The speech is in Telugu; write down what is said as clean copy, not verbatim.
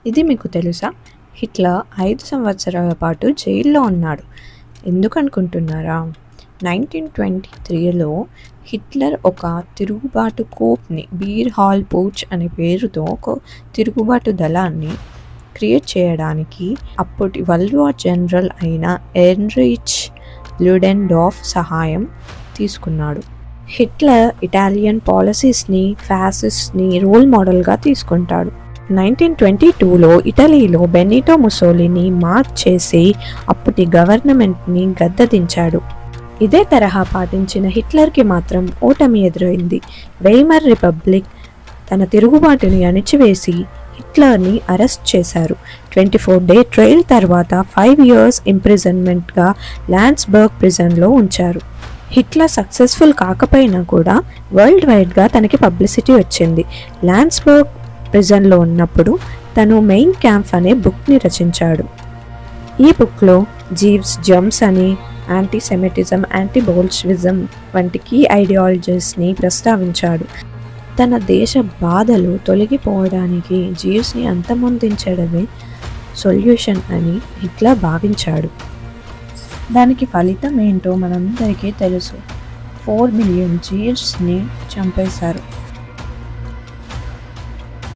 ఇది మీకు తెలుసా? హిట్లర్ 5 సంవత్సరాల పాటు జైల్లో ఉన్నాడు. ఎందుకనుకుంటున్నారా? 1923లో హిట్లర్ ఒక తిరుగుబాటు కూప్ని, బీర్ హాల్ పూచ్ అనే పేరుతో ఒక తిరుగుబాటు దళాన్ని క్రియేట్ చేయడానికి అప్పటి వరల్డ్ వార్ జనరల్ అయిన హెన్రిచ్ లుడెన్డార్ఫ్ సహాయం తీసుకున్నాడు. హిట్లర్ ఇటాలియన్ పాలసీస్ని, ఫ్యాసిస్ట్ని రోల్ మోడల్గా తీసుకుంటాడు. 1922లో ఇటలీలో బెనిటో ముసోలిని మార్చ్ చేసి అప్పటి గవర్నమెంట్ని గద్దెదించాడు. ఇదే తరహా పాటించిన హిట్లర్కి మాత్రం ఓటమి ఎదురైంది. వెయిమర్ రిపబ్లిక్ తన తిరుగుబాటుని అణిచివేసి హిట్లర్ని అరెస్ట్ చేశారు. 24-డే ట్రయల్ తర్వాత 5 years ఇంప్రిజన్మెంట్గా ల్యాండ్స్బర్గ్ ప్రిజన్లో ఉంచారు. హిట్లర్ సక్సెస్ఫుల్ కాకపోయినా కూడా వరల్డ్ వైడ్గా తనకి పబ్లిసిటీ వచ్చింది. ల్యాండ్స్బర్గ్ ప్రిజన్లో ఉన్నప్పుడు తను మెయిన్ క్యాంప్ అనే బుక్ని రచించాడు. ఈ బుక్లో జీవ్స్, జర్మ్స్ అని, యాంటీసెమిటిజం, యాంటీ బోల్షివిజం వంటి కీ ఐడియాలజీస్ని ప్రస్తావించాడు. తన దేశ బాధలు తొలగిపోవడానికి జీవ్స్ని అంతమొందించడమే సొల్యూషన్ అని హిట్లర్ భావించాడు. దానికి ఫలితం ఏంటో మనందరికీ తెలుసు. 4 million జీవ్స్ని చంపేశారు.